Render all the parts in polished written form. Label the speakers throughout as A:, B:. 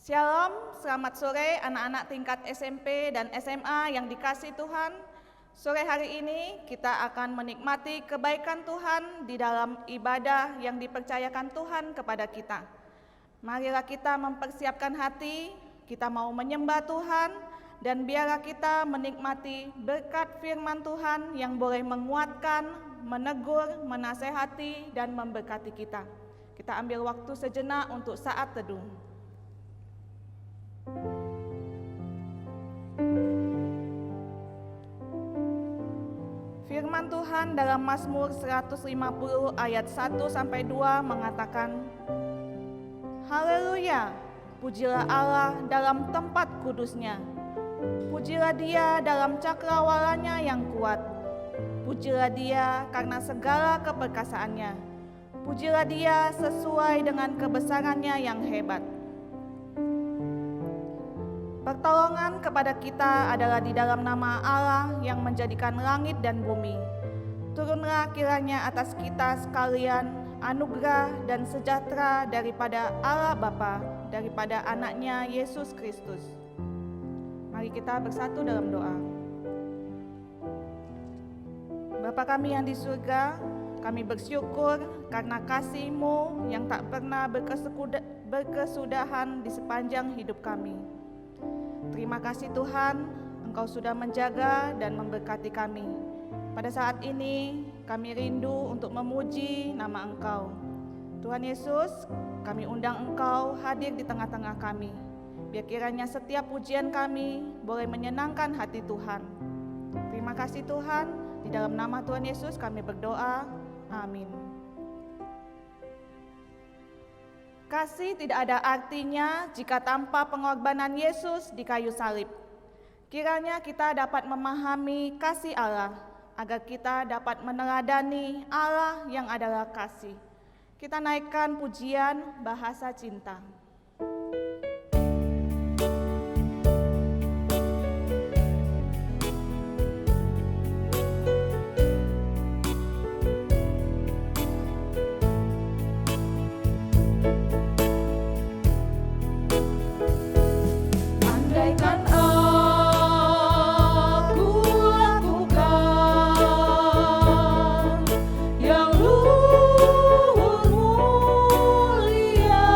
A: Shalom, selamat sore anak-anak tingkat SMP dan SMA yang dikasihi Tuhan. Sore hari ini kita akan menikmati kebaikan Tuhan di dalam ibadah yang dipercayakan Tuhan kepada kita. Marilah kita mempersiapkan hati, kita mau menyembah Tuhan, dan biarlah kita menikmati berkat firman Tuhan yang boleh menguatkan, menegur, menasehati, dan memberkati kita. Kita ambil waktu sejenak untuk saat teduh. Firman Tuhan dalam Mazmur 150 ayat 1-2 mengatakan, Haleluya, pujilah Allah dalam tempat kudusnya, pujilah Dia dalam cakrawalanya yang kuat, pujilah Dia karena segala keperkasaannya, pujilah Dia sesuai dengan kebesarannya yang hebat. Pertolongan kepada kita adalah di dalam nama Allah yang menjadikan langit dan bumi. Turunlah kiranya atas kita sekalian anugerah dan sejahtera daripada Allah Bapa, daripada anaknya Yesus Kristus. Mari kita bersatu dalam doa. Bapa kami yang di surga, kami bersyukur karena kasih-Mu yang tak pernah berkesudahan di sepanjang hidup kami. Terima kasih Tuhan, Engkau sudah menjaga dan memberkati kami. Pada saat ini kami rindu untuk memuji nama Engkau. Tuhan Yesus, kami undang Engkau hadir di tengah-tengah kami. Biar kiranya setiap pujian kami boleh menyenangkan hati Tuhan. Terima kasih Tuhan, di dalam nama Tuhan Yesus kami berdoa, amin. Kasih tidak ada artinya jika tanpa pengorbanan Yesus di kayu salib. Kiranya kita dapat memahami kasih Allah, agar kita dapat meneladani Allah yang adalah kasih. Kita naikkan pujian bahasa cinta.
B: Yang luhur mulia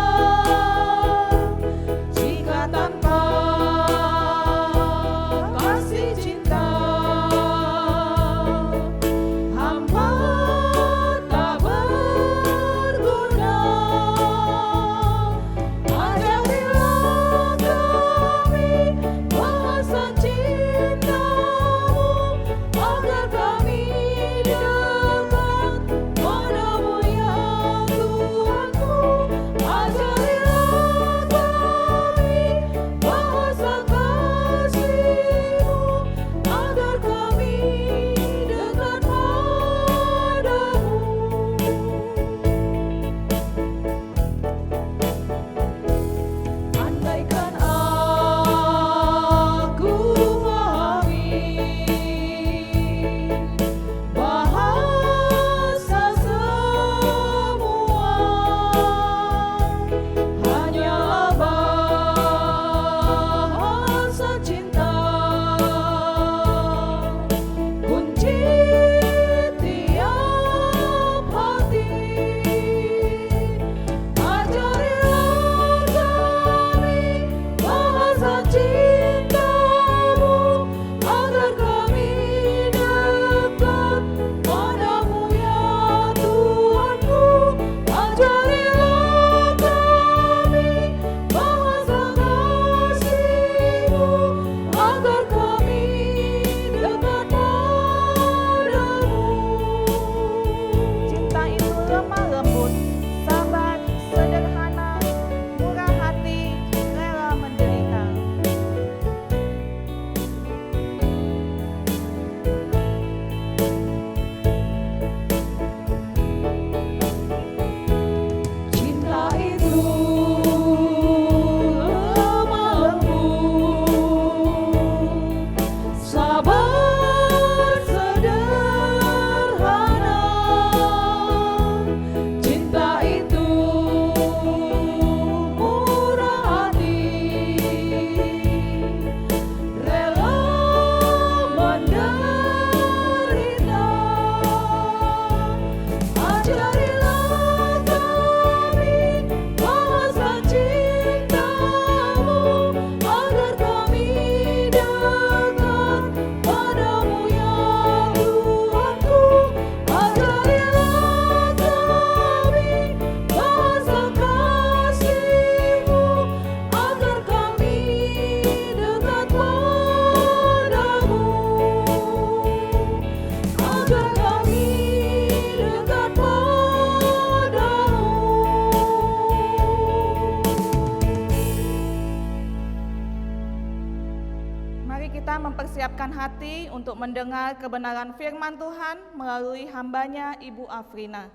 A: mempersiapkan hati untuk mendengar kebenaran firman Tuhan melalui hambanya Ibu Afrina.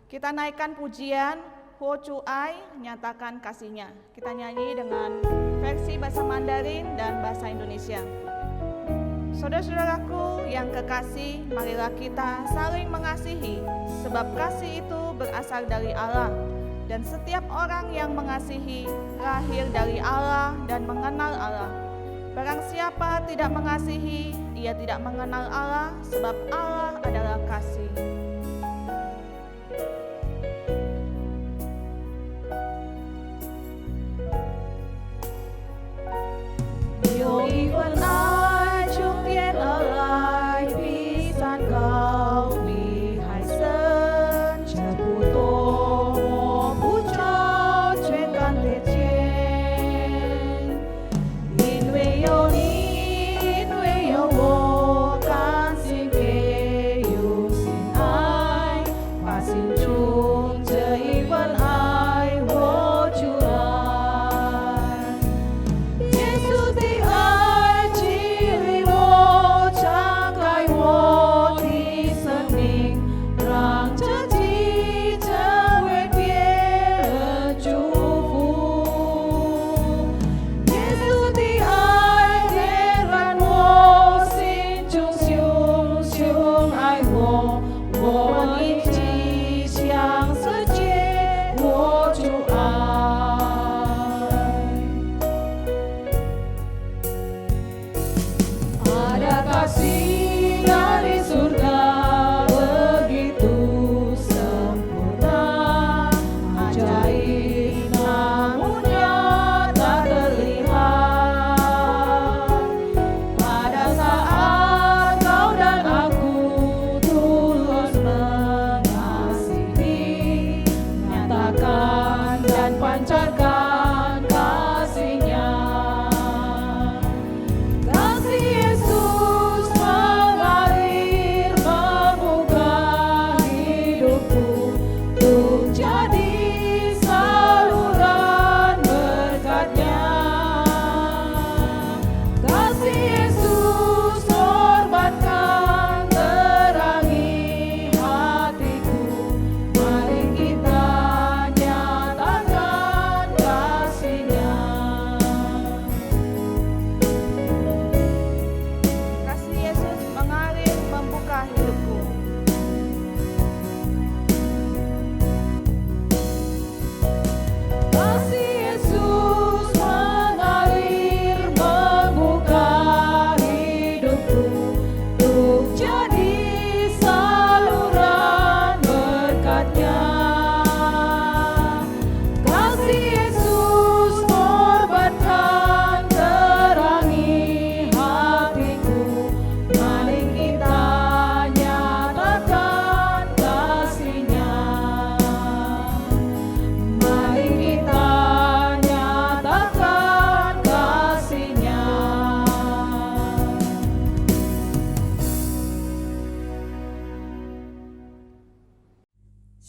A: Kita naikkan pujian Ho Chu Ai, nyatakan kasihnya. Kita nyanyi dengan versi bahasa Mandarin dan bahasa Indonesia. Saudara-saudaraku yang kekasih, marilah kita saling mengasihi, sebab kasih itu berasal dari Allah. Dan setiap orang yang mengasihi lahir dari Allah dan mengenal Allah. Barang siapa tidak mengasihi, ia tidak mengenal Allah, sebab Allah adalah kasih.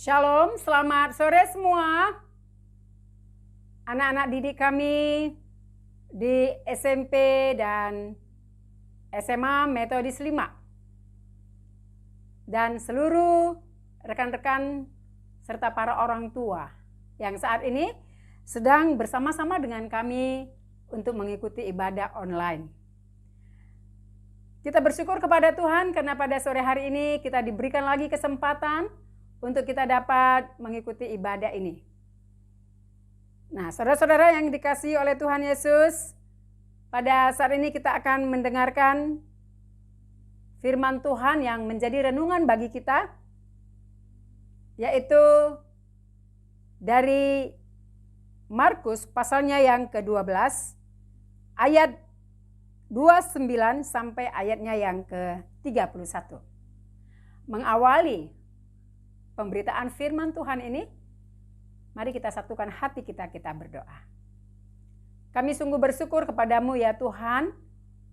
B: Shalom, selamat sore semua. Anak-anak didik kami di SMP dan SMA Metodis 5. Dan seluruh rekan-rekan serta para orang tua yang saat ini sedang bersama-sama dengan kami untuk mengikuti ibadah online. Kita bersyukur kepada Tuhan karena pada sore hari ini kita diberikan lagi kesempatan untuk kita dapat mengikuti ibadah ini. Nah, saudara-saudara yang dikasihi oleh Tuhan Yesus, pada saat ini kita akan mendengarkan firman Tuhan yang menjadi renungan bagi kita, yaitu dari Markus pasalnya yang ke-12, ayat 29 sampai ayatnya yang ke-31. Mengawali pemberitaan firman Tuhan ini, mari kita satukan hati kita berdoa. Kami sungguh bersyukur kepadamu ya Tuhan,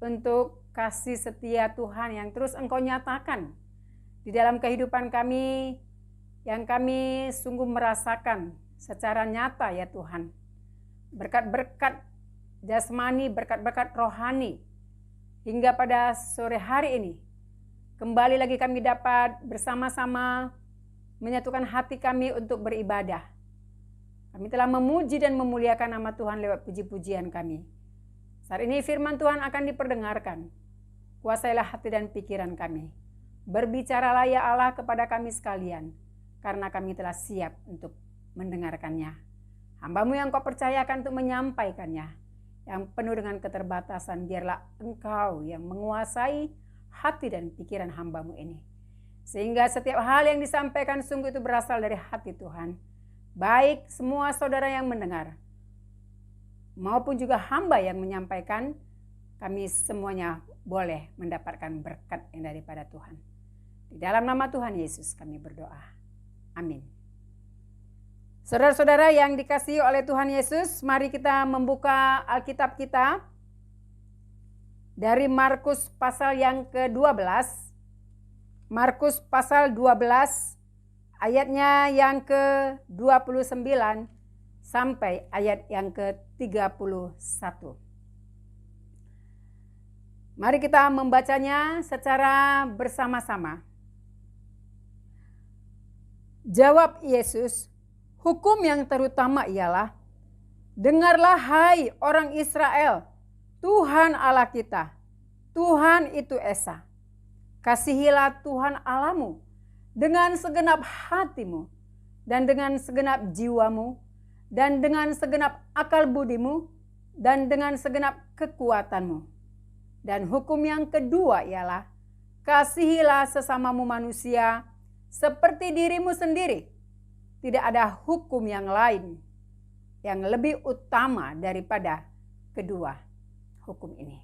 B: untuk kasih setia Tuhan yang terus Engkau nyatakan di dalam kehidupan kami, yang kami sungguh merasakan secara nyata ya Tuhan. Berkat-berkat jasmani, berkat-berkat rohani hingga pada sore hari ini kembali lagi kami dapat bersama-sama menyatukan hati kami untuk beribadah. Kami telah memuji dan memuliakan nama Tuhan lewat puji-pujian kami. Saat ini firman Tuhan akan diperdengarkan. Kuasailah hati dan pikiran kami. Berbicaralah ya Allah kepada kami sekalian, karena kami telah siap untuk mendengarkannya. Hamba-Mu yang Kau percayakan untuk menyampaikannya, yang penuh dengan keterbatasan, biarlah Engkau yang menguasai hati dan pikiran hamba-Mu ini. Sehingga setiap hal yang disampaikan sungguh itu berasal dari hati Tuhan. Baik semua saudara yang mendengar, maupun juga hamba yang menyampaikan, kami semuanya boleh mendapatkan berkat yang daripada Tuhan. Di dalam nama Tuhan Yesus kami berdoa. Amin. Saudara-saudara yang dikasihi oleh Tuhan Yesus, mari kita membuka Alkitab kita dari Markus pasal yang ke-12. Markus pasal 12 ayatnya yang ke-29 sampai ayat yang ke-31. Mari kita membacanya secara bersama-sama. Jawab Yesus, hukum yang terutama ialah, dengarlah hai orang Israel, Tuhan Allah kita, Tuhan itu Esa. Kasihilah Tuhan Allahmu dengan segenap hatimu, dan dengan segenap jiwamu, dan dengan segenap akal budimu, dan dengan segenap kekuatanmu. Dan hukum yang kedua ialah, kasihilah sesamamu manusia seperti dirimu sendiri. Tidak ada hukum yang lain yang lebih utama daripada kedua hukum ini.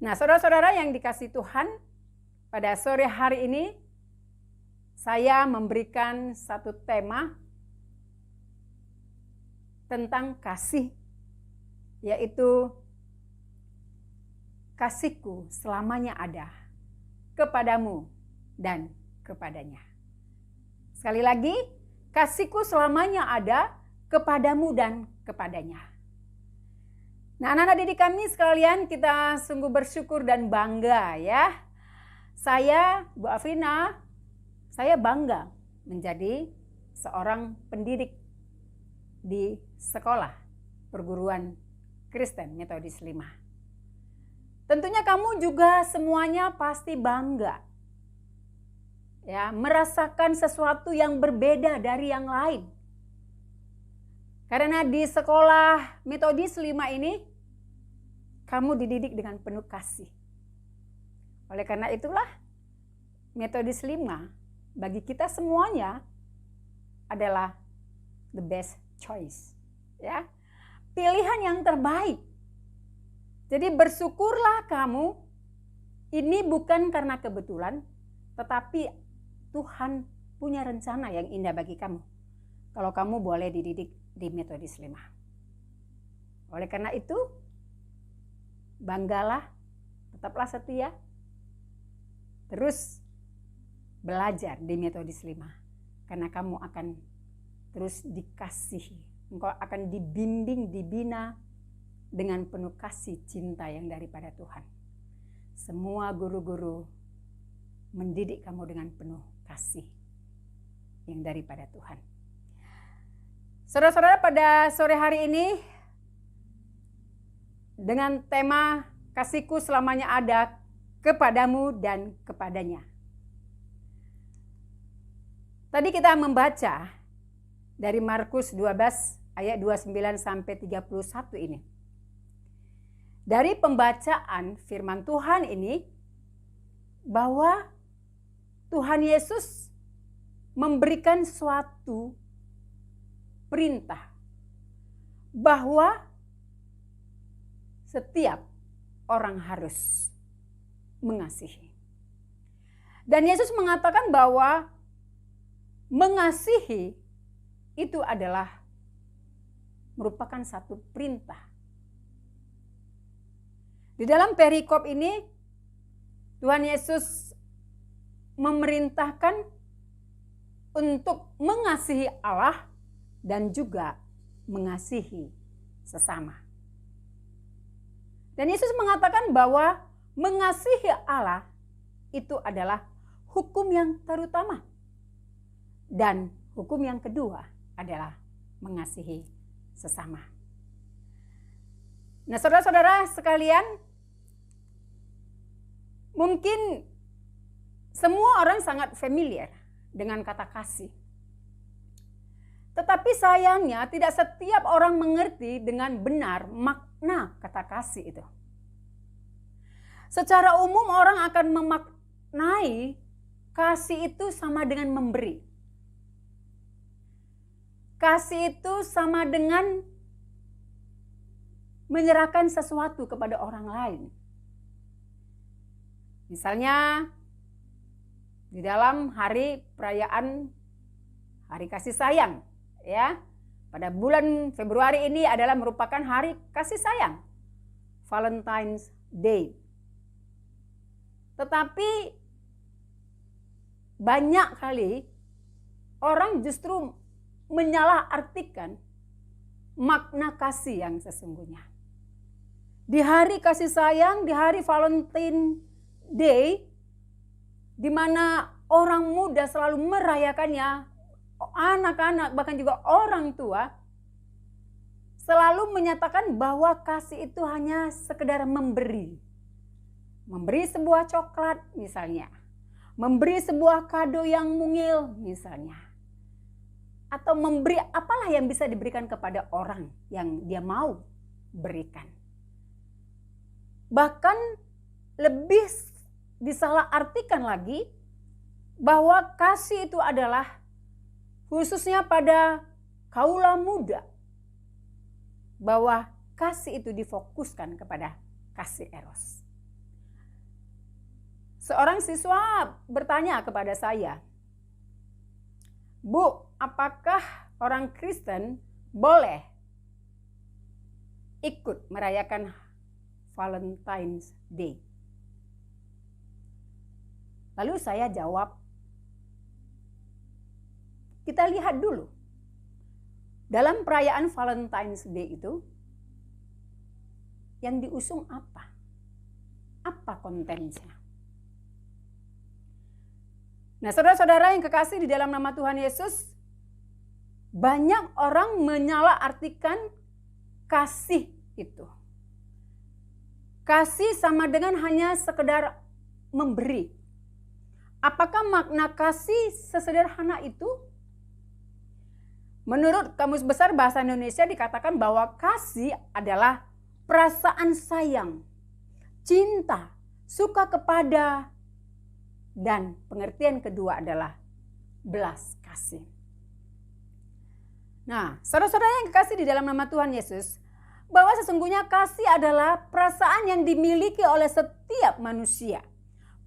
B: Nah, saudara-saudara yang dikasihi Tuhan, pada sore hari ini saya memberikan satu tema tentang kasih, yaitu kasihku selamanya ada kepadamu dan kepadanya. Sekali lagi, kasihku selamanya ada kepadamu dan kepadanya. Nah, anak-anak didik kami sekalian, kita sungguh bersyukur dan bangga ya. Saya, Bu Afrina, saya bangga menjadi seorang pendidik di sekolah perguruan Kristen Metodis 5. Tentunya kamu juga semuanya pasti bangga ya, merasakan sesuatu yang berbeda dari yang lain. Karena di sekolah Metodis 5 ini kamu dididik dengan penuh kasih. Oleh karena itulah Metodis 5 bagi kita semuanya adalah the best choice, ya. Pilihan yang terbaik. Jadi bersyukurlah kamu, ini bukan karena kebetulan, tetapi Tuhan punya rencana yang indah bagi kamu. Kalau kamu boleh dididik di Metodis 5. Oleh karena itu, banggalah, tetaplah setia, terus belajar di Metodis 5, karena kamu akan terus dikasihi. Engkau akan dibimbing, dibina dengan penuh kasih cinta yang daripada Tuhan. Semua guru-guru mendidik kamu dengan penuh kasih yang daripada Tuhan. Saudara-saudara, pada sore hari ini dengan tema kasihku selamanya ada kepadamu dan kepadanya. Tadi kita membaca dari Markus 12 ayat 29 sampai 31 ini. Dari pembacaan firman Tuhan ini, bahwa Tuhan Yesus memberikan suatu perintah bahwa setiap orang harus mengasihi. Dan Yesus mengatakan bahwa mengasihi itu adalah merupakan satu perintah. Di dalam perikop ini Tuhan Yesus memerintahkan untuk mengasihi Allah dan juga mengasihi sesama. Dan Yesus mengatakan bahwa mengasihi Allah itu adalah hukum yang terutama. Dan hukum yang kedua adalah mengasihi sesama. Nah, saudara-saudara sekalian, mungkin semua orang sangat familiar dengan kata kasih. Tetapi sayangnya tidak setiap orang mengerti dengan benar makna kata kasih itu. Secara umum orang akan memaknai kasih itu sama dengan memberi. Kasih itu sama dengan menyerahkan sesuatu kepada orang lain. Misalnya di dalam hari perayaan Hari Kasih Sayang, ya. Pada bulan Februari ini adalah merupakan Hari Kasih Sayang, Valentine's Day. Tetapi banyak kali orang justru menyalahartikan makna kasih yang sesungguhnya. Di hari kasih sayang, di hari Valentine Day, di mana orang muda selalu merayakannya, anak-anak bahkan juga orang tua selalu menyatakan bahwa kasih itu hanya sekedar memberi. Memberi sebuah coklat misalnya, memberi sebuah kado yang mungil misalnya, atau memberi apalah yang bisa diberikan kepada orang yang dia mau berikan. Bahkan lebih disalahartikan lagi bahwa kasih itu adalah khususnya pada kaula muda, bahwa kasih itu difokuskan kepada kasih eros. Seorang siswa bertanya kepada saya, "Bu, apakah orang Kristen boleh ikut merayakan Valentine's Day?" Lalu saya jawab, kita lihat dulu. Dalam perayaan Valentine's Day itu, yang diusung apa? Apa kontennya? Nah, saudara-saudara yang kekasih di dalam nama Tuhan Yesus, banyak orang menyalahartikan kasih itu. Kasih sama dengan hanya sekedar memberi. Apakah makna kasih sesederhana itu? Menurut Kamus Besar Bahasa Indonesia dikatakan bahwa kasih adalah perasaan sayang, cinta, suka kepada, dan pengertian kedua adalah belas kasih. Nah, saudara-saudara yang kekasih di dalam nama Tuhan Yesus, bahwa sesungguhnya kasih adalah perasaan yang dimiliki oleh setiap manusia.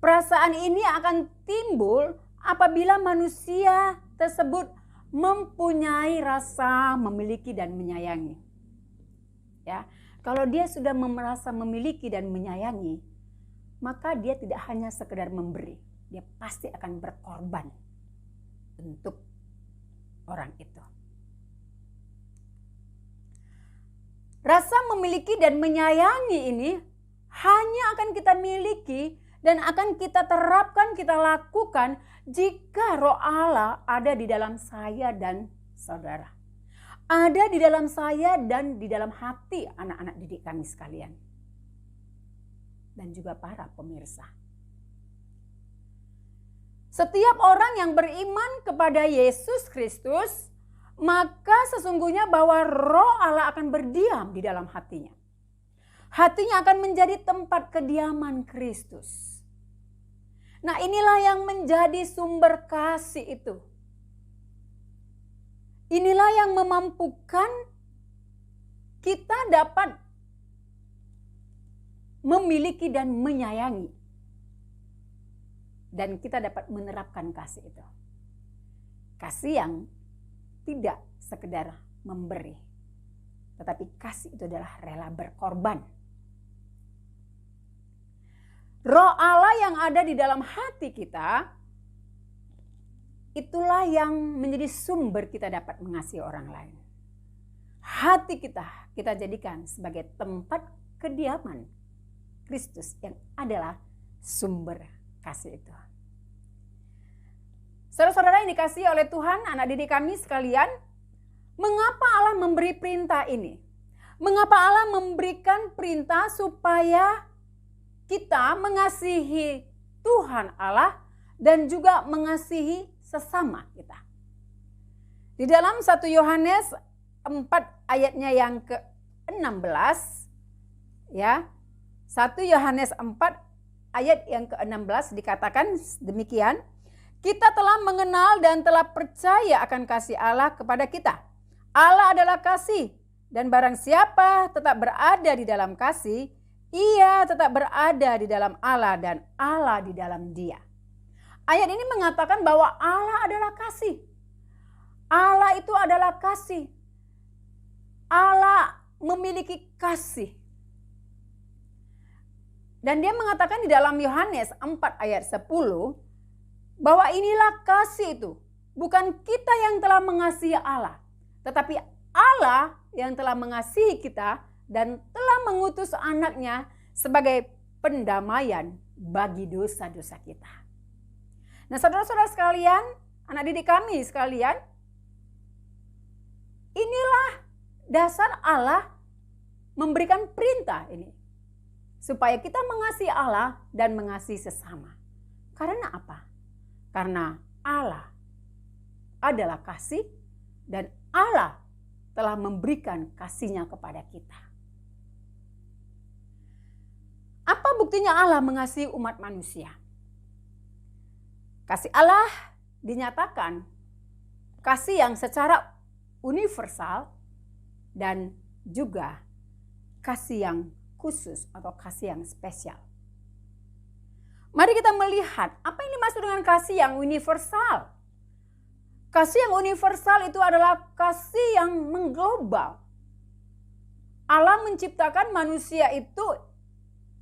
B: Perasaan ini akan timbul apabila manusia tersebut mempunyai rasa memiliki dan menyayangi. Ya, kalau dia sudah merasa memiliki dan menyayangi, maka dia tidak hanya sekedar memberi, dia pasti akan berkorban untuk orang itu. Rasa memiliki dan menyayangi ini hanya akan kita miliki dan akan kita terapkan, kita lakukan jika Roh Allah ada di dalam saya dan saudara. Ada di dalam saya dan di dalam hati anak-anak didik kami sekalian. Dan juga para pemirsa. Setiap orang yang beriman kepada Yesus Kristus, maka sesungguhnya bahwa Roh Allah akan berdiam di dalam hatinya. Hatinya akan menjadi tempat kediaman Kristus. Nah, inilah yang menjadi sumber kasih itu. Inilah yang memampukan kita dapat memiliki dan menyayangi. Dan kita dapat menerapkan kasih itu. Kasih yang tidak sekedar memberi, tetapi kasih itu adalah rela berkorban. Roh Allah yang ada di dalam hati kita, itulah yang menjadi sumber kita dapat mengasihi orang lain. Hati kita jadikan sebagai tempat kediaman Kristus yang adalah sumber kasih itu. Saudara-saudara yang dikasihi oleh Tuhan, anak didik kami sekalian, mengapa Allah memberi perintah ini? Mengapa Allah memberikan perintah supaya kita mengasihi Tuhan Allah dan juga mengasihi sesama kita? Di dalam 1 Yohanes 4 ayatnya yang ke-16, ya, 1 Yohanes 4 ayat yang ke-16 dikatakan demikian, kita telah mengenal dan telah percaya akan kasih Allah kepada kita. Allah adalah kasih, dan barang siapa tetap berada di dalam kasih, ia tetap berada di dalam Allah dan Allah di dalam dia. Ayat ini mengatakan bahwa Allah adalah kasih. Allah itu adalah kasih. Allah memiliki kasih. Dan dia mengatakan di dalam Yohanes 4 ayat 10, bahwa inilah kasih itu. Bukan kita yang telah mengasihi Allah, tetapi Allah yang telah mengasihi kita dan telah mengutus anaknya sebagai pendamaian bagi dosa-dosa kita. Nah, saudara-saudara sekalian, anak didik kami sekalian, inilah dasar Allah memberikan perintah ini. Supaya kita mengasihi Allah dan mengasihi sesama. Karena apa? Karena Allah adalah kasih dan Allah telah memberikan kasih-Nya kepada kita. Apa buktinya Allah mengasihi umat manusia? Kasih Allah dinyatakan kasih yang secara universal dan juga kasih yang khusus atau kasih yang spesial. Mari kita melihat apa yang dimaksud dengan kasih yang universal. Kasih yang universal itu adalah kasih yang mengglobal. Allah menciptakan manusia itu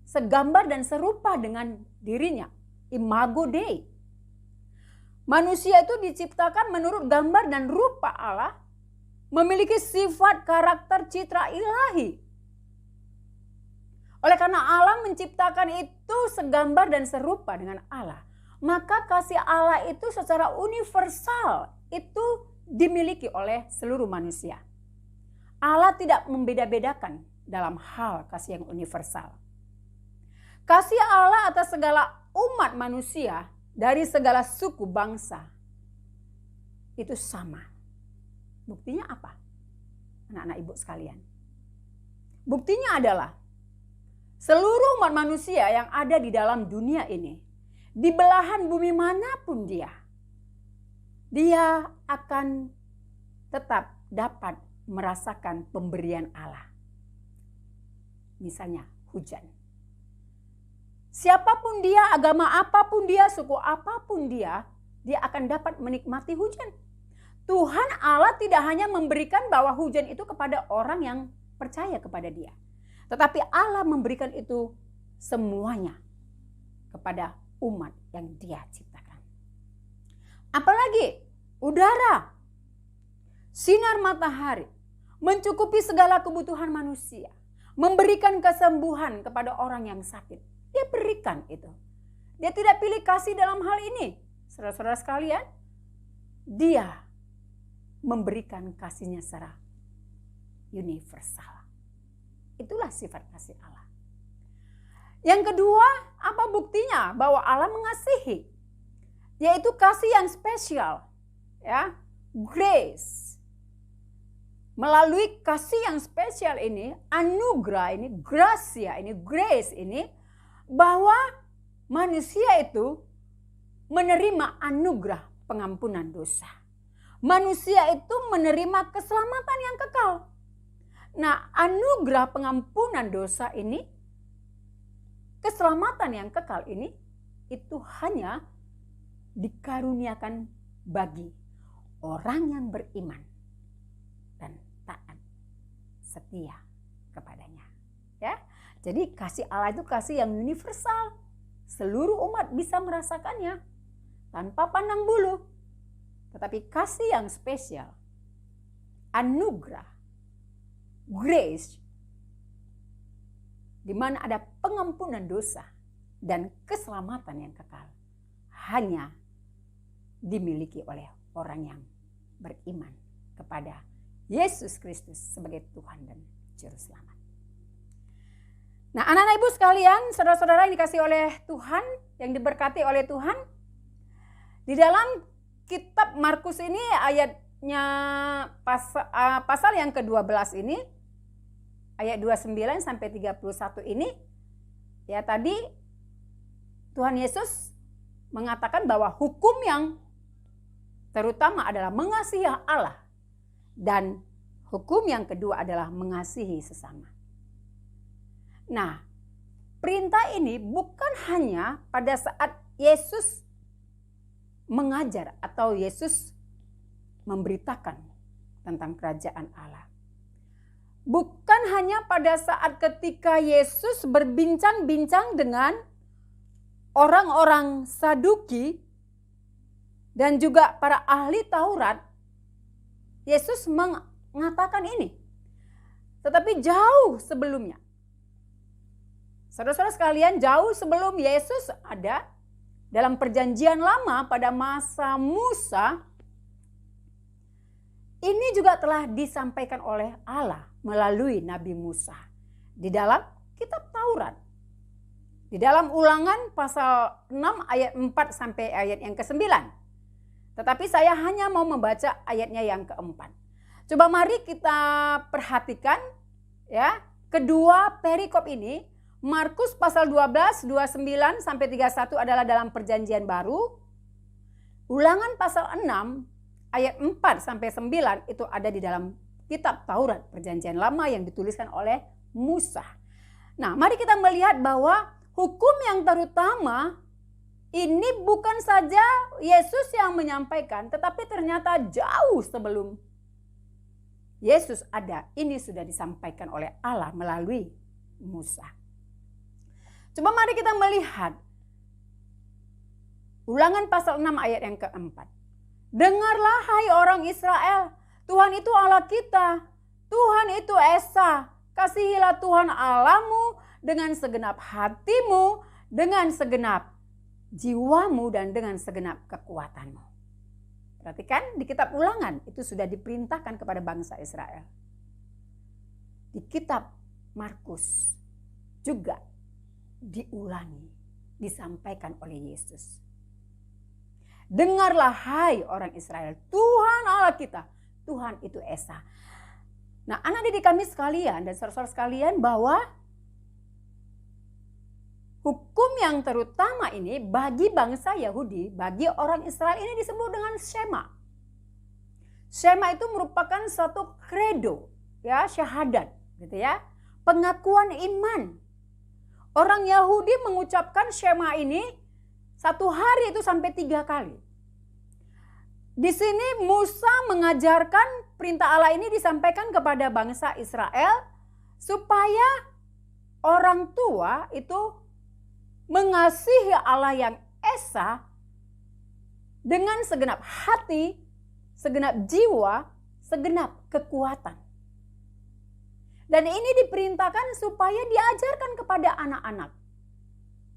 B: segambar dan serupa dengan dirinya. Imago Dei. Manusia itu diciptakan menurut gambar dan rupa Allah, memiliki sifat, karakter, citra ilahi. Oleh karena Allah menciptakan itu segambar dan serupa dengan Allah, maka kasih Allah itu secara universal itu dimiliki oleh seluruh manusia. Allah tidak membeda-bedakan dalam hal kasih yang universal. Kasih Allah atas segala umat manusia dari segala suku bangsa itu sama. Buktinya apa? Anak-anak ibu sekalian. Buktinya adalah seluruh umat manusia yang ada di dalam dunia ini, di belahan bumi manapun dia akan tetap dapat merasakan pemberian Allah. Misalnya hujan. Siapapun dia, agama apapun dia, suku apapun dia akan dapat menikmati hujan. Tuhan Allah tidak hanya memberikan bahwa hujan itu kepada orang yang percaya kepada dia. Tetapi Allah memberikan itu semuanya kepada umat yang dia ciptakan. Apalagi udara, sinar matahari, mencukupi segala kebutuhan manusia. Memberikan kesembuhan kepada orang yang sakit. Dia berikan itu. Dia tidak pilih kasih dalam hal ini. Saudara-saudara sekalian, dia memberikan kasihnya secara universal. Itulah sifat kasih Allah. Yang kedua, apa buktinya bahwa Allah mengasihi? Yaitu kasih yang spesial, ya, grace. Melalui kasih yang spesial ini, anugerah ini, gracia ini, grace ini, bahwa manusia itu menerima anugerah pengampunan dosa. Manusia itu menerima keselamatan yang kekal. Nah, anugerah pengampunan dosa ini, keselamatan yang kekal ini, itu hanya dikaruniakan bagi orang yang beriman dan taat setia kepadanya. Ya, jadi kasih Allah itu kasih yang universal. Seluruh umat bisa merasakannya tanpa pandang bulu. Tetapi kasih yang spesial, anugerah, grace, di mana ada pengampunan dosa dan keselamatan yang kekal, hanya dimiliki oleh orang yang beriman kepada Yesus Kristus sebagai Tuhan dan Juru Selamat. Nah, anak-anak ibu sekalian, saudara-saudara yang dikasihi oleh Tuhan, yang diberkati oleh Tuhan, di dalam kitab Markus ini ayatnya pasal yang ke-12 ini, ayat 29 sampai 31 ini, ya tadi Tuhan Yesus mengatakan bahwa hukum yang terutama adalah mengasihi Allah, dan hukum yang kedua adalah mengasihi sesama. Nah, perintah ini bukan hanya pada saat Yesus mengajar atau Yesus memberitakan tentang kerajaan Allah. Bukan hanya pada saat ketika Yesus berbincang-bincang dengan orang-orang Saduki dan juga para ahli Taurat, Yesus mengatakan ini. Tetapi jauh sebelumnya, saudara-saudara sekalian, jauh sebelum Yesus ada dalam perjanjian lama pada masa Musa, ini juga telah disampaikan oleh Allah melalui Nabi Musa di dalam kitab Taurat. Di dalam Ulangan pasal 6 ayat 4 sampai ayat yang ke-9. Tetapi saya hanya mau membaca ayatnya yang ke-4. Coba mari kita perhatikan ya, kedua perikop ini. Markus pasal 12, 29 sampai 31 adalah dalam perjanjian baru. Ulangan pasal 6 ayat 4 sampai 9 itu ada di dalam kitab Taurat perjanjian lama yang dituliskan oleh Musa. Nah, mari kita melihat bahwa hukum yang terutama ini bukan saja Yesus yang menyampaikan, tetapi ternyata jauh sebelum Yesus ada, ini sudah disampaikan oleh Allah melalui Musa. Coba mari kita melihat Ulangan pasal 6 ayat yang keempat. Dengarlah hai orang Israel, Tuhan itu Allah kita, Tuhan itu Esa. Kasihilah Tuhan Allahmu dengan segenap hatimu, dengan segenap jiwamu, dan dengan segenap kekuatanmu. Perhatikan di kitab Ulangan itu sudah diperintahkan kepada bangsa Israel. Di kitab Markus juga diulangi, disampaikan oleh Yesus. Dengarlah hai orang Israel, Tuhan Allah kita, Tuhan itu Esa. Nah, anak didik kami sekalian dan saudara-saudara sekalian, bahwa hukum yang terutama ini bagi bangsa Yahudi, bagi orang Israel ini disebut dengan Shema. Shema itu merupakan suatu credo, ya, syahadat, gitu ya, pengakuan iman. Orang Yahudi mengucapkan Shema ini satu hari itu sampai 3 kali. Di sini Musa mengajarkan perintah Allah ini disampaikan kepada bangsa Israel supaya orang tua itu mengasihi Allah yang Esa dengan segenap hati, segenap jiwa, segenap kekuatan. Dan ini diperintahkan supaya diajarkan kepada anak-anak.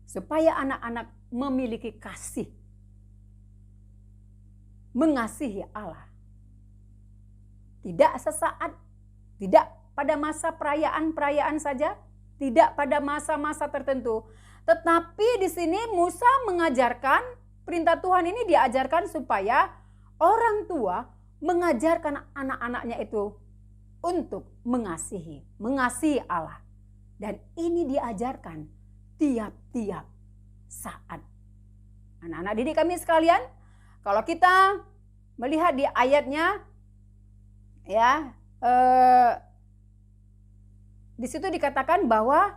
B: Supaya anak-anak memiliki kasih. Mengasihi Allah. Tidak sesaat, tidak pada masa perayaan-perayaan saja, tidak pada masa-masa tertentu. Tetapi di sini Musa mengajarkan, perintah Tuhan ini diajarkan supaya orang tua mengajarkan anak-anaknya itu untuk mengasihi Allah. Dan ini diajarkan tiap-tiap saat. Anak-anak didik kami sekalian, kalau kita melihat di ayatnya, ya, di situ dikatakan bahwa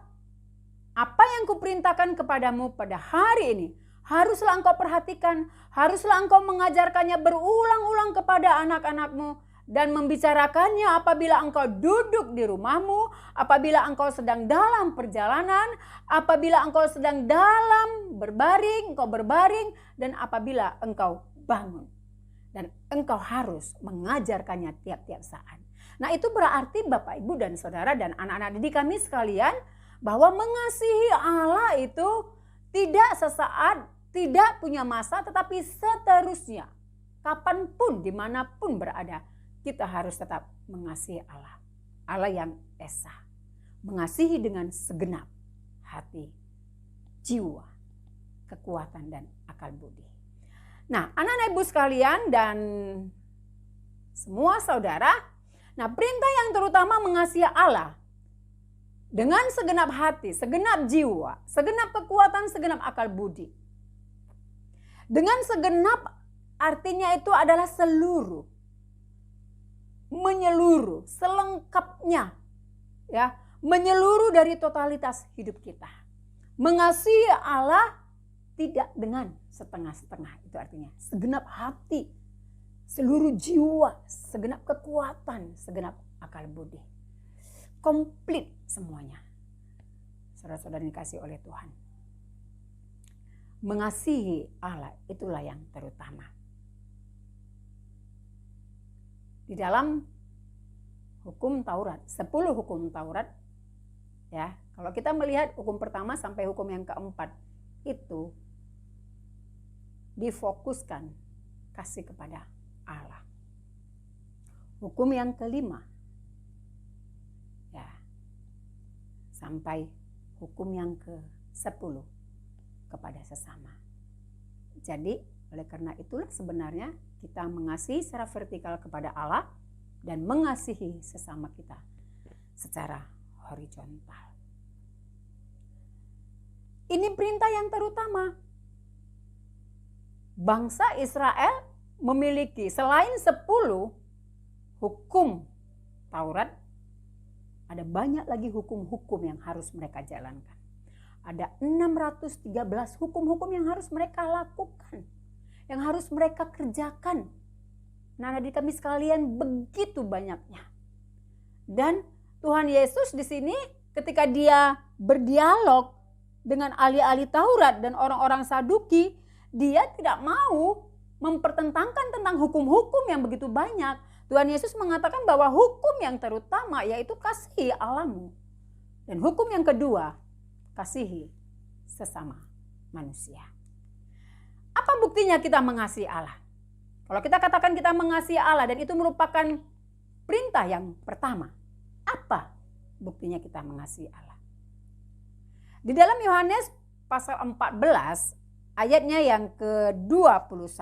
B: apa yang kuperintahkan kepadamu pada hari ini, haruslah engkau perhatikan, haruslah engkau mengajarkannya berulang-ulang kepada anak-anakmu, dan membicarakannya apabila engkau duduk di rumahmu, apabila engkau sedang dalam perjalanan, apabila engkau sedang dalam berbaring, engkau berbaring, dan apabila engkau bangun. Dan engkau harus mengajarkannya tiap-tiap saat. Nah, itu berarti Bapak, Ibu, dan Saudara dan anak-anak didik kami sekalian, bahwa mengasihi Allah itu tidak sesaat, tidak punya masa, tetapi seterusnya. Kapanpun, dimanapun berada, kita harus tetap mengasihi Allah. Allah yang esa. Mengasihi dengan segenap hati, jiwa, kekuatan, dan akal budi. Nah, anak-anak ibu sekalian dan semua saudara, nah perintah yang terutama mengasihi Allah dengan segenap hati, segenap jiwa, segenap kekuatan, segenap akal budi. Dengan segenap artinya itu adalah seluruh, menyeluruh, selengkapnya, ya, menyeluruh dari totalitas hidup kita. Mengasihi Allah tidak dengan setengah-setengah, itu artinya segenap hati, seluruh jiwa, segenap kekuatan, segenap akal budi. Komplit semuanya. Saudara-saudara dikasih oleh Tuhan. Mengasihi Allah itulah yang terutama. Di dalam hukum Taurat, 10 hukum Taurat, ya, kalau kita melihat hukum pertama sampai hukum yang keempat, itu difokuskan kasih kepada Allah. Hukum yang kelima, ya, sampai hukum yang ke-10 kepada sesama. Jadi oleh karena itulah sebenarnya kita mengasihi secara vertikal kepada Allah dan mengasihi sesama kita secara horizontal. Ini perintah yang terutama. Bangsa Israel memiliki selain 10 hukum Taurat, ada banyak lagi hukum-hukum yang harus mereka jalankan. Ada 613 hukum-hukum yang harus mereka lakukan, yang harus mereka kerjakan. Nah, adik kami sekalian, begitu banyaknya. Dan Tuhan Yesus di sini ketika dia berdialog dengan ahli-ahli Taurat dan orang-orang Saduki, dia tidak mau mempertentangkan tentang hukum-hukum yang begitu banyak. Tuhan Yesus mengatakan bahwa hukum yang terutama yaitu kasihi Allahmu. Dan hukum yang kedua, kasihi sesama manusia. Apa buktinya kita mengasihi Allah? Kalau kita katakan kita mengasihi Allah dan itu merupakan perintah yang pertama, apa buktinya kita mengasihi Allah? Di dalam Yohanes pasal 14 ayatnya yang ke-21,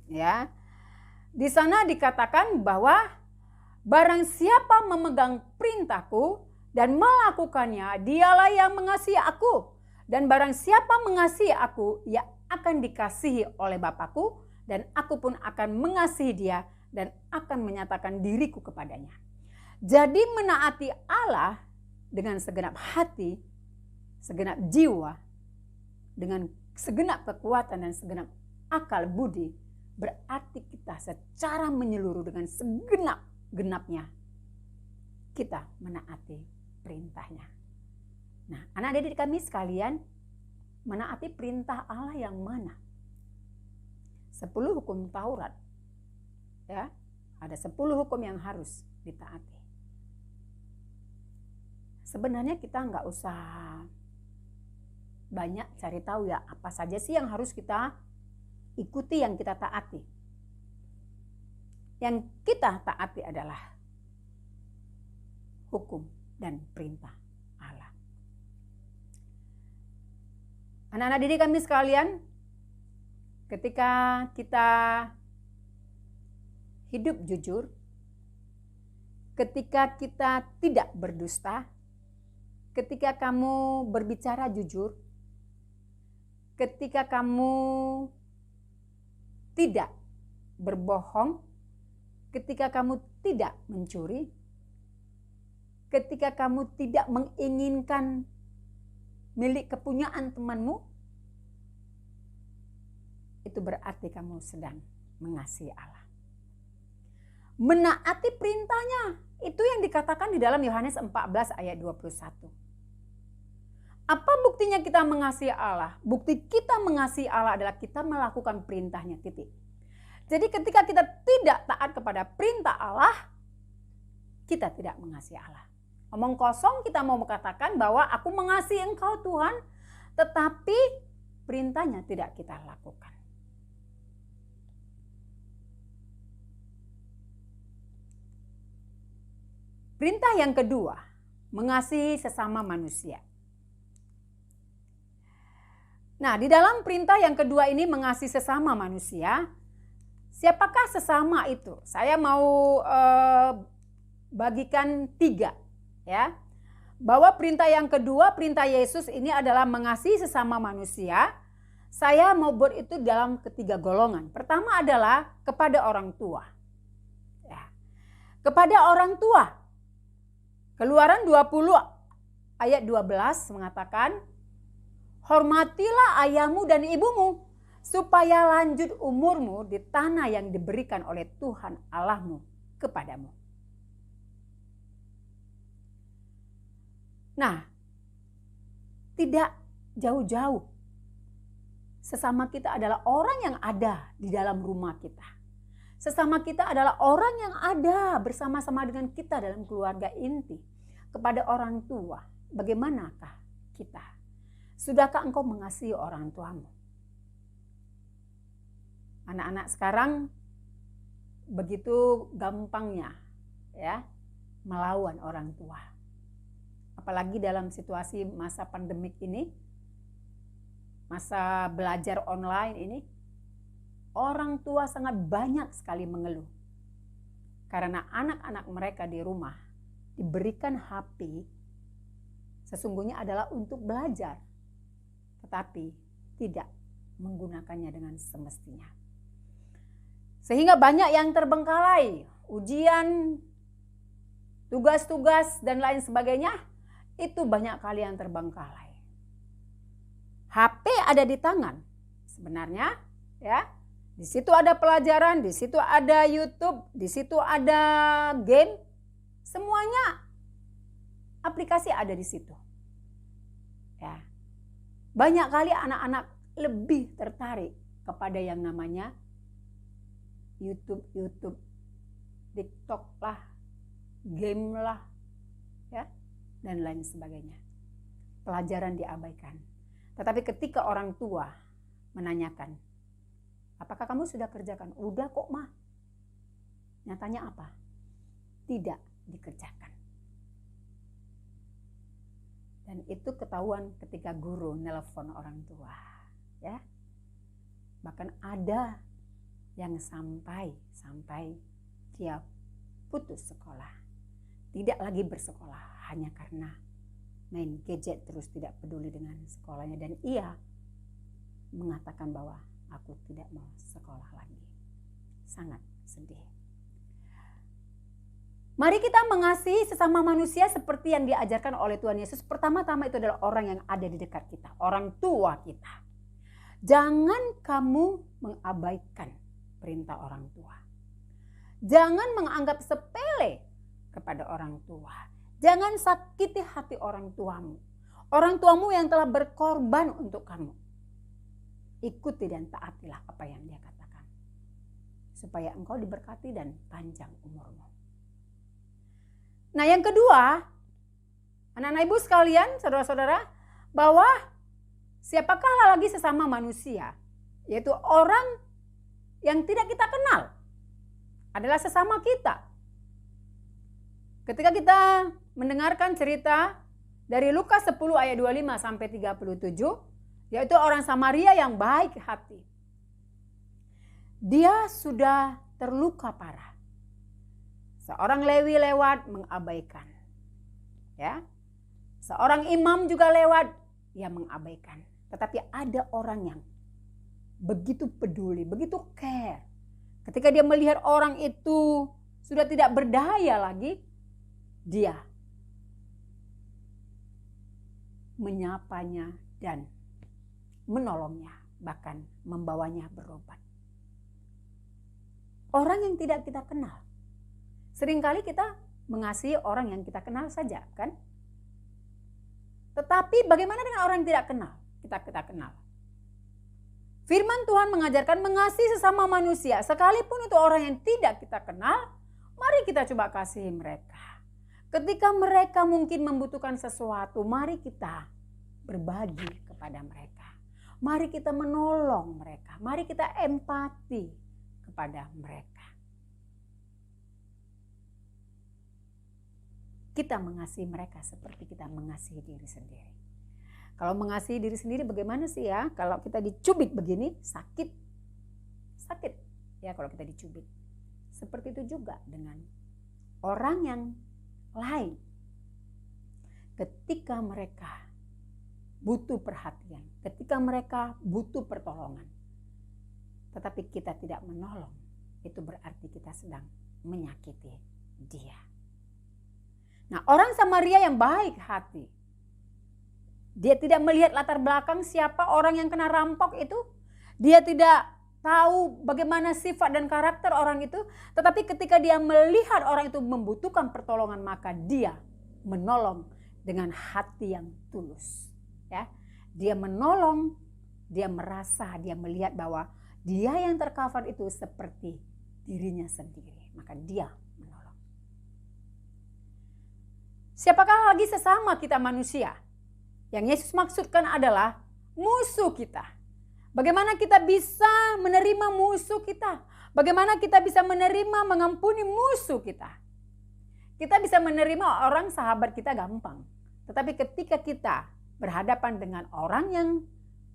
B: ya, di sana dikatakan bahwa barang siapa memegang perintahku dan melakukannya, dialah yang mengasihi aku. Dan barang siapa mengasihi aku, ia akan dikasihi oleh Bapakku, dan aku pun akan mengasihi dia dan akan menyatakan diriku kepadanya. Jadi menaati Allah dengan segenap hati, segenap jiwa, dengan segenap kekuatan dan segenap akal budi, berarti kita secara menyeluruh dengan segenap-genapnya kita menaati perintahnya. Nah, anak-adik kami sekalian, menaati perintah Allah yang mana? 10 hukum Taurat, ya, ada 10 hukum yang harus ditaati. Sebenarnya kita nggak usah banyak cari tahu ya apa saja sih yang harus kita ikuti, yang kita taati. Yang kita taati adalah hukum dan perintah Allah. Anak-anak didik kami sekalian, ketika kita hidup jujur, ketika kita tidak berdusta, ketika kamu berbicara jujur, ketika kamu tidak berbohong, ketika kamu tidak mencuri, ketika kamu tidak menginginkan milik kepunyaan temanmu, itu berarti kamu sedang mengasihi Allah. Menaati perintahnya, itu yang dikatakan di dalam Yohanes 14 ayat 21. Apa buktinya kita mengasihi Allah? Bukti kita mengasihi Allah adalah kita melakukan perintahnya, titik. Jadi ketika kita tidak taat kepada perintah Allah, kita tidak mengasihi Allah. Omong kosong kita mau mengatakan bahwa aku mengasihi Engkau Tuhan, tetapi perintahnya tidak kita lakukan. Perintah yang kedua, mengasihi sesama manusia. Nah, di dalam perintah yang kedua ini mengasihi sesama manusia, siapakah sesama itu? Saya mau bagikan 3 ya. Bahwa perintah yang kedua, perintah Yesus ini adalah mengasihi sesama manusia. Saya mau buat itu dalam ketiga golongan. Pertama adalah kepada orang tua. Ya. Kepada orang tua. Keluaran 20 ayat 12 mengatakan, hormatilah ayahmu dan ibumu, supaya lanjut umurmu di tanah yang diberikan oleh Tuhan Allahmu kepadamu. Nah, tidak jauh-jauh. Sesama kita adalah orang yang ada di dalam rumah kita. Sesama kita adalah orang yang ada bersama-sama dengan kita dalam keluarga inti. Kepada orang tua, bagaimanakah kita? Sudahkah engkau mengasihi orang tuamu? Anak-anak sekarang begitu gampangnya ya melawan orang tua. Apalagi dalam situasi masa pandemik ini, masa belajar online ini, orang tua sangat banyak sekali mengeluh. Karena anak-anak mereka di rumah diberikan HP sesungguhnya adalah untuk belajar, tetapi tidak menggunakannya dengan semestinya. Sehingga banyak yang terbengkalai, ujian, tugas-tugas dan lain sebagainya, itu banyak kali yang terbengkalai. HP ada di tangan sebenarnya ya. Di situ ada pelajaran, di situ ada YouTube, di situ ada game. Semuanya aplikasi ada di situ. Ya. Banyak kali anak-anak lebih tertarik kepada yang namanya YouTube, TikTok lah, game lah, ya, dan lain sebagainya. Pelajaran diabaikan. Tetapi ketika orang tua menanyakan, apakah kamu sudah kerjakan? Udah kok, Ma. Nyatanya apa? Tidak dikerjakan. Dan itu ketahuan ketika guru nelpon orang tua, ya. Bahkan ada yang sampai dia putus sekolah. Tidak lagi bersekolah hanya karena main gadget terus tidak peduli dengan sekolahnya, dan ia mengatakan bahwa aku tidak mau sekolah lagi. Sangat sedih. Mari kita mengasihi sesama manusia seperti yang diajarkan oleh Tuhan Yesus. Pertama-tama itu adalah orang yang ada di dekat kita, orang tua kita. Jangan kamu mengabaikan perintah orang tua. Jangan menganggap sepele kepada orang tua. Jangan sakiti hati orang tuamu. Orang tuamu yang telah berkorban untuk kamu. Ikuti dan taatilah apa yang dia katakan. Supaya engkau diberkati dan panjang umurmu. Nah, yang kedua, anak-anak ibu sekalian, saudara-saudara, bahwa siapakah lagi sesama manusia? Yaitu orang yang tidak kita kenal. Adalah sesama kita. Ketika kita mendengarkan cerita dari Lukas 10 ayat 25 sampai 37, yaitu orang Samaria yang baik hati. Dia sudah terluka parah. Seorang Lewi lewat mengabaikan. Ya. Seorang imam juga lewat, ia mengabaikan. Tetapi ada orang yang begitu peduli, begitu care. Ketika dia melihat orang itu sudah tidak berdaya lagi, dia menyapanya dan menolongnya, bahkan membawanya berobat. Orang yang tidak kita kenal. Seringkali kita mengasihi orang yang kita kenal saja, kan? Tetapi bagaimana dengan orang yang tidak kenal? Kita kenal. Firman Tuhan mengajarkan mengasihi sesama manusia, sekalipun itu orang yang tidak kita kenal, mari kita coba kasihi mereka. Ketika mereka mungkin membutuhkan sesuatu, mari kita berbagi kepada mereka. Mari kita menolong mereka. Mari kita empati kepada mereka. Kita mengasihi mereka seperti kita mengasihi diri sendiri. Kalau mengasihi diri sendiri bagaimana sih ya? Kalau kita dicubit begini sakit. Sakit ya kalau kita dicubit. Seperti itu juga dengan orang yang lain. Ketika mereka butuh perhatian, ketika mereka butuh pertolongan, tetapi kita tidak menolong, itu berarti kita sedang menyakiti dia. Nah, orang Samaria yang baik hati, dia tidak melihat latar belakang siapa orang yang kena rampok itu. Dia tidak tahu bagaimana sifat dan karakter orang itu. Tetapi ketika dia melihat orang itu membutuhkan pertolongan, maka dia menolong dengan hati yang tulus. Ya, dia menolong, dia merasa, dia melihat bahwa dia yang tercover itu seperti dirinya sendiri. Maka dia menolong. Siapakah lagi sesama kita manusia? Yang Yesus maksudkan adalah musuh kita. Bagaimana kita bisa menerima musuh kita? Bagaimana kita bisa menerima mengampuni musuh kita? Kita bisa menerima orang sahabat kita gampang. Tetapi ketika kita berhadapan dengan orang yang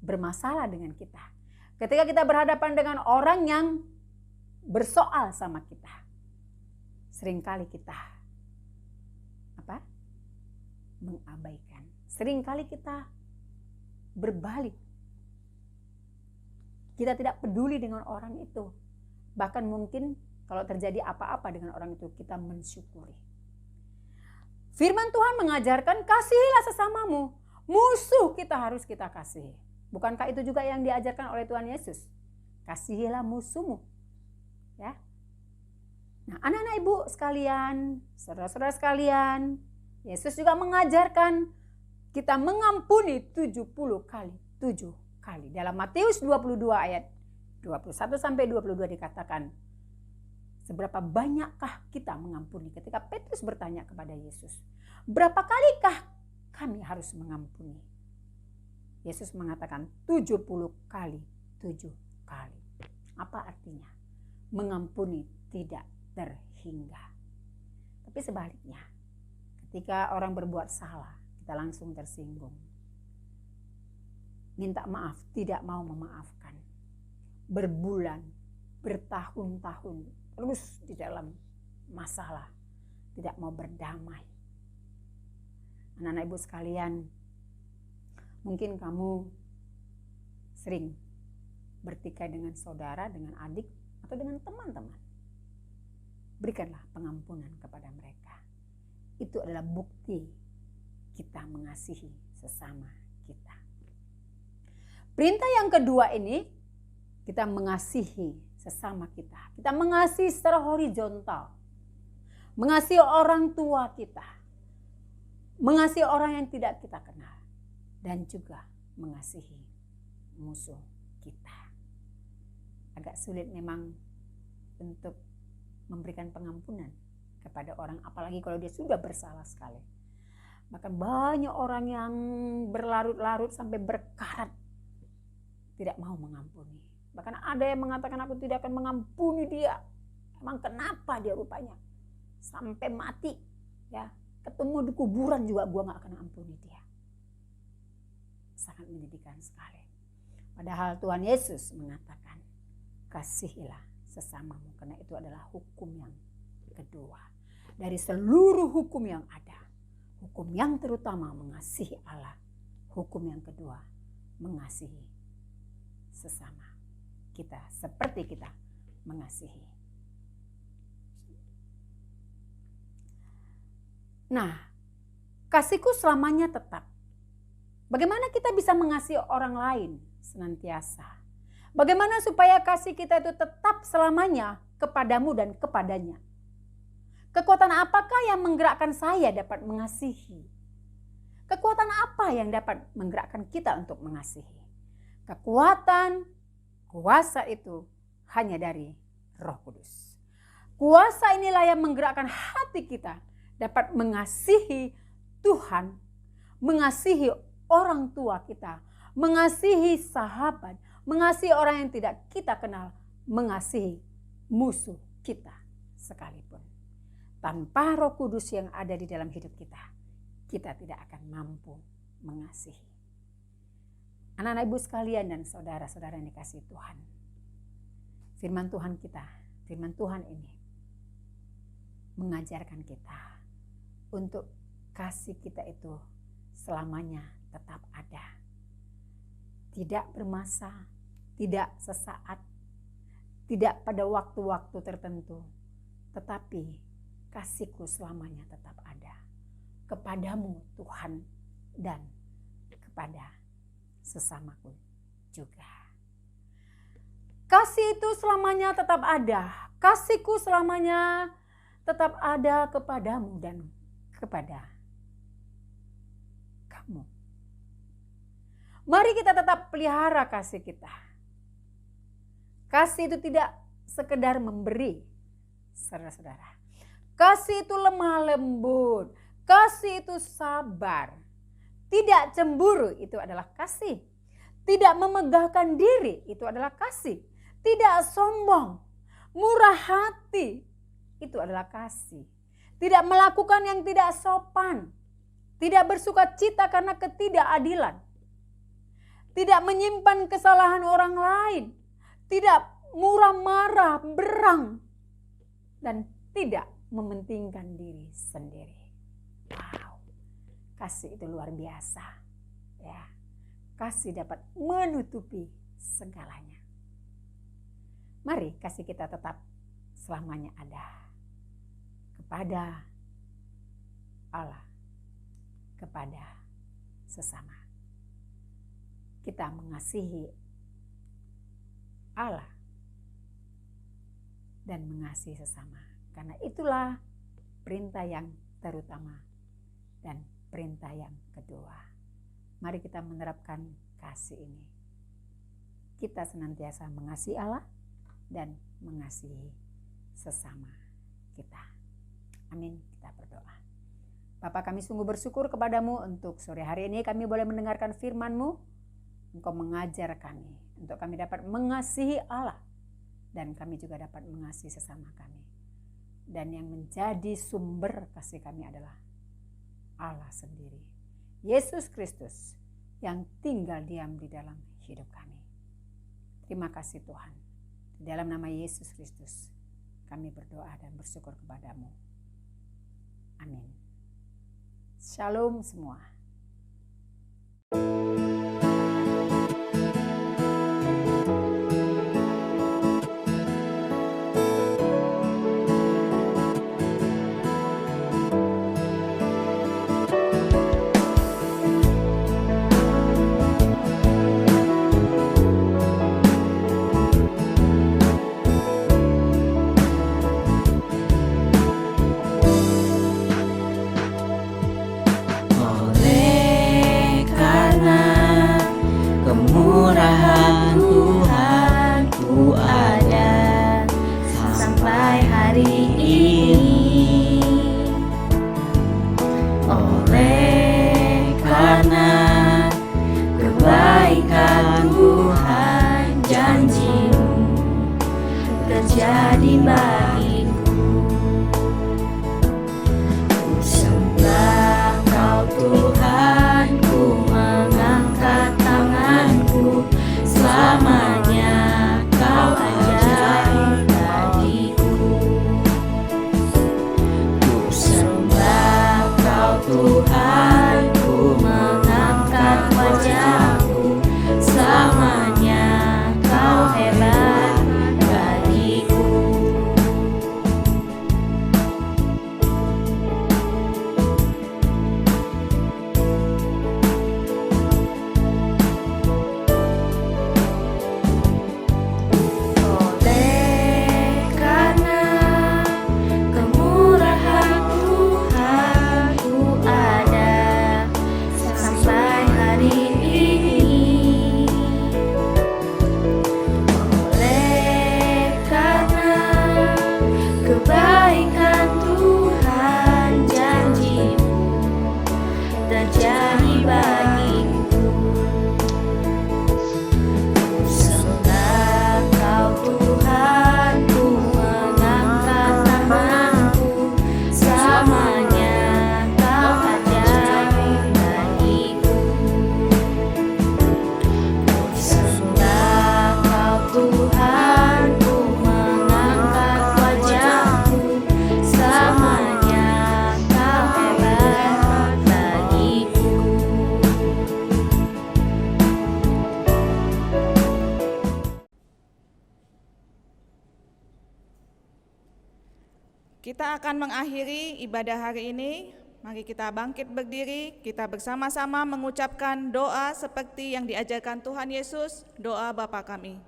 B: bermasalah dengan kita, ketika kita berhadapan dengan orang yang bersoal sama kita, seringkali kita mengabaikan. Seringkali kita berbalik. Kita tidak peduli dengan orang itu. Bahkan mungkin kalau terjadi apa-apa dengan orang itu, kita mensyukuri. Firman Tuhan mengajarkan kasihilah sesamamu. Musuh kita harus kita kasihi. Bukankah itu juga yang diajarkan oleh Tuhan Yesus? Kasihilah musuhmu. Ya. Nah, anak-anak ibu sekalian, saudara-saudara sekalian, Yesus juga mengajarkan kita mengampuni 70 kali 7 kali. Dalam Matius 22 ayat 21 sampai 22 dikatakan, seberapa banyakkah kita mengampuni? Ketika Petrus bertanya kepada Yesus, berapa kalikah kami harus mengampuni? Yesus mengatakan 70 kali 7 kali. Apa artinya? Mengampuni tidak terhingga. Tapi sebaliknya, ketika orang berbuat salah, kita langsung tersinggung. Minta maaf, tidak mau memaafkan. Berbulan, bertahun-tahun, terus di dalam masalah. Tidak mau berdamai. Anak-anak ibu sekalian, mungkin kamu sering bertikai dengan saudara, dengan adik, atau dengan teman-teman. Berikanlah pengampunan kepada mereka. Itu adalah bukti kita mengasihi sesama kita. Perintah yang kedua ini, kita mengasihi sesama kita. Kita mengasihi secara horizontal. Mengasihi orang tua kita. Mengasihi orang yang tidak kita kenal. Dan juga mengasihi musuh kita. Agak sulit memang untuk memberikan pengampunan kepada orang, apalagi kalau dia sudah bersalah sekali. Bahkan banyak orang yang berlarut-larut sampai berkarat tidak mau mengampuni. Bahkan ada yang mengatakan aku tidak akan mengampuni dia. Emang kenapa dia rupanya sampai mati, ya, ketemu di kuburan juga gua nggak akan ampuni dia. Sangat menyedihkan sekali. Padahal Tuhan Yesus mengatakan kasihilah sesamamu, karena itu adalah hukum yang kedua dari seluruh hukum yang ada. Hukum yang terutama mengasihi Allah. Hukum yang kedua mengasihi sesama kita seperti kita mengasihi. Nah, kasihku selamanya tetap. Bagaimana kita bisa mengasihi orang lain senantiasa? Bagaimana supaya kasih kita itu tetap selamanya kepadamu dan kepadanya? Kekuatan apakah yang menggerakkan saya dapat mengasihi? Kekuatan apa yang dapat menggerakkan kita untuk mengasihi? Kekuatan, kuasa itu hanya dari Roh Kudus. Kuasa inilah yang menggerakkan hati kita dapat mengasihi Tuhan, mengasihi orang tua kita, mengasihi sahabat, mengasihi orang yang tidak kita kenal, mengasihi musuh kita sekalipun. Tanpa Roh Kudus yang ada di dalam hidup kita, kita tidak akan mampu mengasihi. Anak-anak ibu sekalian dan saudara-saudara yang dikasihi Tuhan, firman Tuhan kita, firman Tuhan ini mengajarkan kita untuk kasih kita itu selamanya tetap ada. Tidak bermasa, tidak sesaat, tidak pada waktu-waktu tertentu, tetapi kasihku selamanya tetap ada kepadamu Tuhan dan kepada sesamaku juga. Kasih itu selamanya tetap ada. Kasihku selamanya tetap ada kepadamu dan kepada kamu. Mari kita tetap pelihara kasih kita. Kasih itu tidak sekedar memberi, saudara-saudara. Kasih itu lemah lembut. Kasih itu sabar. Tidak cemburu, itu adalah kasih. Tidak memegahkan diri, itu adalah kasih. Tidak sombong, murah hati, itu adalah kasih. Tidak melakukan yang tidak sopan. Tidak bersuka cita karena ketidakadilan. Tidak menyimpan kesalahan orang lain. Tidak murah marah, berang. Dan tidak mementingkan diri sendiri. Wow, kasih itu luar biasa. Ya, kasih dapat menutupi segalanya. Mari kasih kita tetap selamanya ada kepada Allah, kepada sesama. Kita mengasihi Allah dan mengasihi sesama. Karena itulah perintah yang terutama dan perintah yang kedua. Mari kita menerapkan kasih ini. Kita senantiasa mengasihi Allah dan mengasihi sesama kita. Amin. Kita berdoa. Bapa, kami sungguh bersyukur kepadamu untuk sore hari ini kami boleh mendengarkan firman-Mu. Engkau mengajar kami untuk kami dapat mengasihi Allah dan kami juga dapat mengasihi sesama kami. Dan yang menjadi sumber kasih kami adalah Allah sendiri. Yesus Kristus yang tinggal diam di dalam hidup kami. Terima kasih Tuhan. Di dalam nama Yesus Kristus kami berdoa dan bersyukur kepadamu. Amin. Shalom semua.
C: Oleh
A: Kita akan mengakhiri ibadah hari ini. Mari kita bangkit berdiri, kita bersama-sama mengucapkan doa seperti yang diajarkan Tuhan Yesus, doa Bapa kami.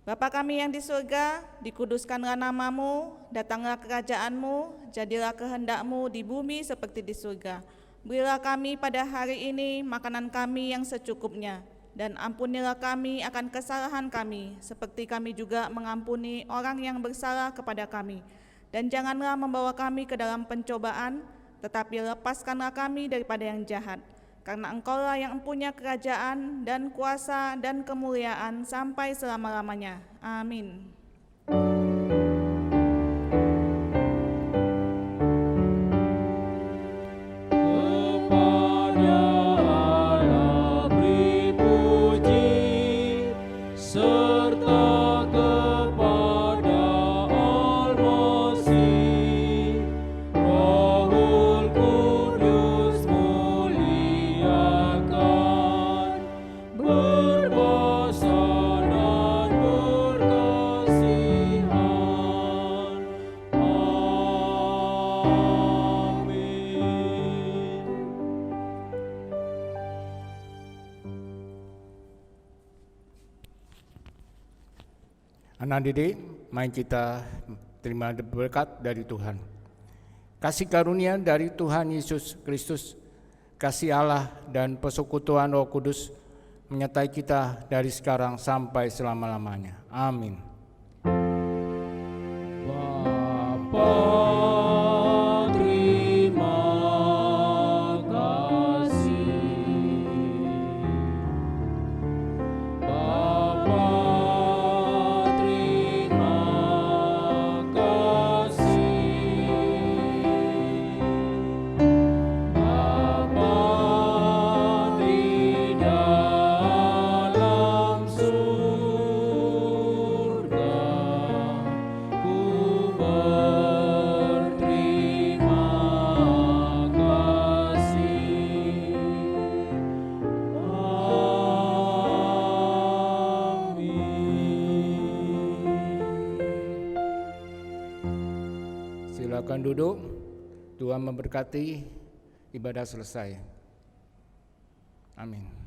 A: Bapa kami yang di surga, dikuduskanlah nama-Mu, datanglah kerajaan-Mu, jadilah kehendak-Mu di bumi seperti di surga. Berilah kami pada hari ini makanan kami yang secukupnya, dan ampunilah kami akan kesalahan kami, seperti kami juga mengampuni orang yang bersalah kepada kami. Dan janganlah membawa kami ke dalam pencobaan, tetapi lepaskanlah kami daripada yang jahat. Karena Engkaulah yang mempunyai kerajaan dan kuasa dan kemuliaan sampai selama-lamanya. Amin.
C: Anak didik, mari kita terima berkat dari Tuhan. Kasih karunia dari Tuhan Yesus Kristus, kasih Allah dan persekutuan Roh Kudus menyertai kita dari sekarang sampai selama-lamanya. Amin. Silakan duduk. Tuhan memberkati, ibadah selesai. Amin.